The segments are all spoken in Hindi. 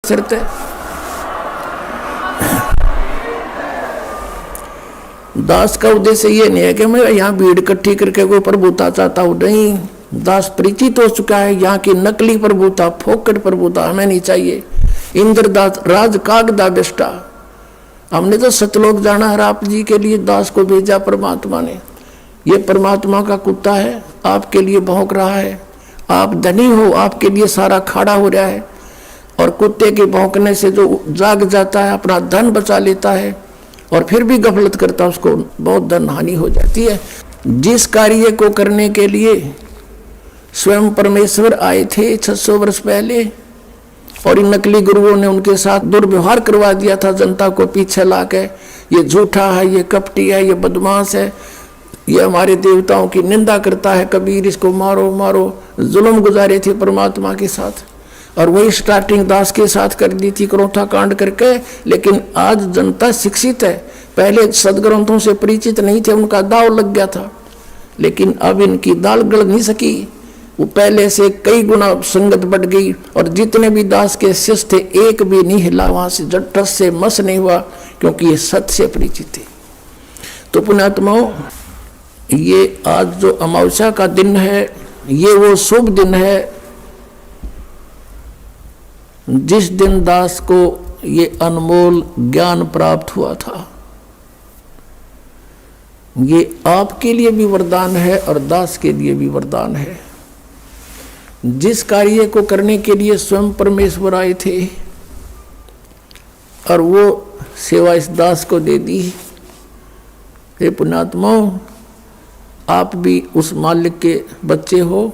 शर्त है। दास का उद्देश्य ये नहीं है कि मैं यहाँ भीड़ इकट्ठी करके कोई प्रभुता चाहता हूँ, नहीं। दास परिचित हो चुका है यहाँ की नकली प्रभुता, फोकट प्रभुता हमें नहीं चाहिए। इंद्रदास राज कागदा बेस्टा, हमने तो सतलोक जाना है। आप जी के लिए दास को भेजा परमात्मा ने। ये परमात्मा का कुत्ता है, आपके लिए भौंक रहा है। आप धनी हो, आपके लिए सारा खाड़ा हो रहा है। और कुत्ते के भौंकने से जो जाग जाता है, अपना धन बचा लेता है और फिर भी गफलत करता है, उसको बहुत धन हानि हो जाती है। जिस कार्य को करने के लिए स्वयं परमेश्वर आए थे 600 वर्ष पहले, और इन नकली गुरुओं ने उनके साथ दुर्व्यवहार करवा दिया था जनता को पीछे लाके। ये झूठा है, ये कपटी है, ये बदमाश है, ये हमारे देवताओं की निंदा करता है, कबीर इसको मारो मारो, जुल्म गुजारे थे परमात्मा के साथ। और वही स्टार्टिंग दास के साथ कर दी थी क्रोथा कांड करके। लेकिन आज जनता शिक्षित है, पहले सदग्रंथों से परिचित नहीं थे, उनका दाव लग गया था। लेकिन अब इनकी दाल गल नहीं सकी, वो पहले से कई गुना संगत बढ़ गई। और जितने भी दास के शिष्य थे, एक भी नहीं हिला वहां से, जट्टस से मस नहीं हुआ, क्योंकि ये सत्य से परिचित थे। तो पुण्यात्माओं, ये आज जो अमावस्या का दिन है, ये वो शुभ दिन है जिस दिन दास को ये अनमोल ज्ञान प्राप्त हुआ था। ये आपके लिए भी वरदान है और दास के लिए भी वरदान है। जिस कार्य को करने के लिए स्वयं परमेश्वर आए थे और वो सेवा इस दास को दे दी। हे पुण्यात्माओं, आप भी उस मालिक के बच्चे हो।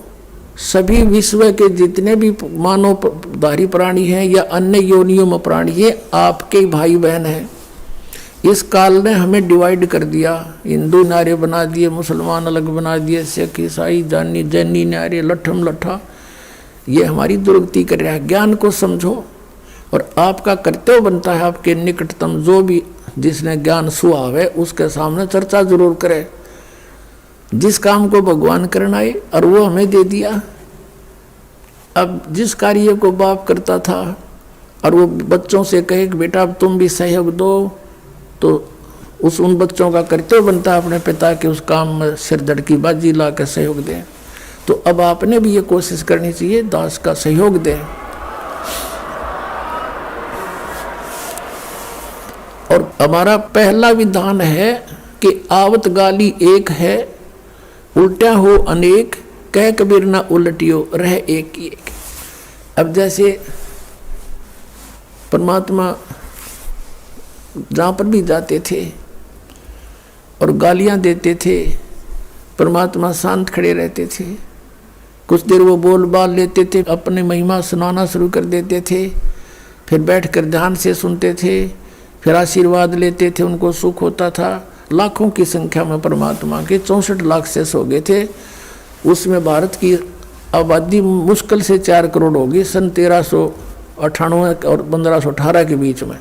सभी विश्व के जितने भी मानवधारी प्राणी हैं या अन्य योनियों में प्राणी है, आपके भाई बहन हैं। इस काल ने हमें डिवाइड कर दिया, हिंदू नारे बना दिए, मुसलमान अलग बना दिए, सिख ईसाई जानी जैनी नारे, लट्ठम लट्ठा। ये हमारी दुर्गति कर रहा है। ज्ञान को समझो और आपका कर्तव्य बनता है आपके निकटतम जो भी जिसने ज्ञान सुहाव है उसके सामने चर्चा जरूर करे। जिस काम को भगवान करना है और वो हमें दे दिया। अब जिस कार्य को बाप करता था और वो बच्चों से कहे कि बेटा अब तुम भी सहयोग दो, तो उन बच्चों का कर्तव्य बनता है अपने पिता के उस काम में सिरदर्द की बाजी ला कर सहयोग दें। तो अब आपने भी ये कोशिश करनी चाहिए दास का सहयोग दें। और हमारा पहला विधान है कि आवत गाली एक है, उल्टा हो अनेक, कह कबीर ना उलटियो रह एक ही एक। अब जैसे परमात्मा जहाँ पर भी जाते थे और गालियाँ देते थे, परमात्मा शांत खड़े रहते थे। कुछ देर वो बोल बाल लेते थे, अपनी महिमा सुनाना शुरू कर देते थे, फिर बैठकर ध्यान से सुनते थे, फिर आशीर्वाद लेते थे, उनको सुख होता था। लाखों की संख्या में परमात्मा के 64 लाख शेष हो गए थे। उसमें भारत की आबादी मुश्किल से 4 करोड़ होगी सन 1398 और 1518 के बीच में।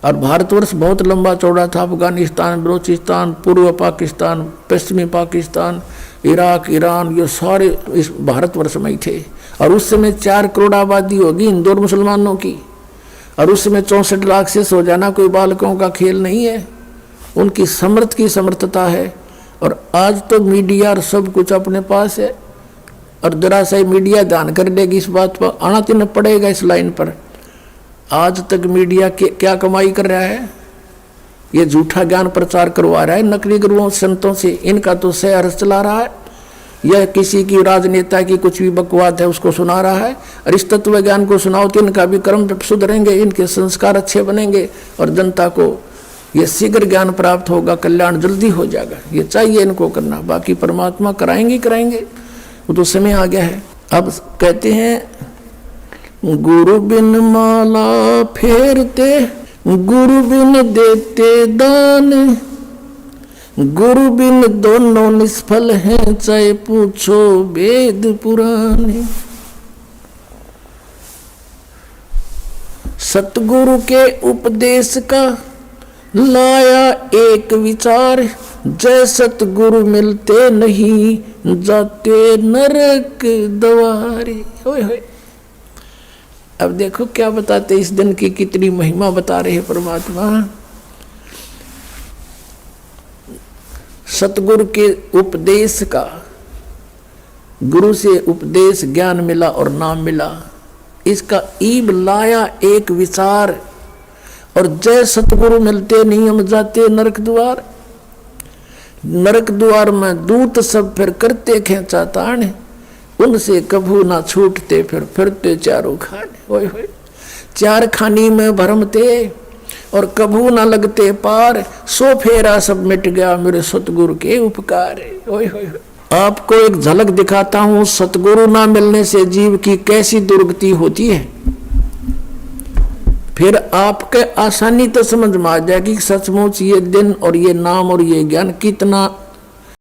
और भारतवर्ष बहुत लंबा चौड़ा था। अफगानिस्तान, बलोचिस्तान, पूर्व पाकिस्तान, पश्चिमी पाकिस्तान, इराक, ईरान, ये सारे इस भारतवर्ष में ही थे। और उस समय 4 करोड़ आबादी होगी हिंदू और मुसलमानों की, और उस समय 64 लाख शेष हो जाना कोई बालकों का खेल नहीं है। उनकी समर्थ की समर्थता है। और आज तो मीडिया और सब कुछ अपने पास है, और जरा सा मीडिया ध्यान कर देगी इस बात पर, आना तो पड़ेगा इस लाइन पर। आज तक मीडिया क्या कमाई कर रहा है? ये झूठा ज्ञान प्रचार करवा रहा है नकली गुरुओं संतों से। इनका तो शहर चला रहा है, यह किसी की राजनेता की कुछ भी बकवाद है उसको सुना रहा है। और इस तत्व ज्ञान को सुनाओ तो इनका भी कर्म सुधरेंगे, इनके संस्कार अच्छे बनेंगे और जनता को ये शीघ्र ज्ञान प्राप्त होगा, कल्याण जल्दी हो जाएगा। ये चाहिए इनको करना, बाकी परमात्मा कराएंगे, वो तो समय आ गया है। अब कहते हैं गुरु बिन माला फेरते, गुरु बिन देते दान, गुरु बिन दोनों निष्फल हैं, चाहे पूछो वेद पुराने। सतगुरु के उपदेश का लाया एक विचार, जय सतगुरु मिलते नहीं जाते नरक द्वारे। होय होय। अब देखो क्या बताते, इस दिन की कितनी महिमा बता रहे हैं परमात्मा। सतगुरु के उपदेश का, गुरु से उपदेश ज्ञान मिला और नाम मिला, इसका ईब लाया एक विचार। और जय सतगुरु मिलते नहीं हम जाते नरक द्वार। नरक द्वार में दूत सब फिर करते खेचा तान, उनसे कभू ना छूटते फिरते चारों खाने। ओए होए, चार खानी में भरमते और कभू ना लगते पार, सो फेरा सब मिट गया मेरे सतगुरु के उपकार। ओए होए, आपको एक झलक दिखाता हूं, सतगुरु ना मिलने से जीव की कैसी दुर्गति होती है। फिर आपके आसानी तो समझ में आ जाएगी सचमुच ये दिन और ये नाम और ये ज्ञान कितना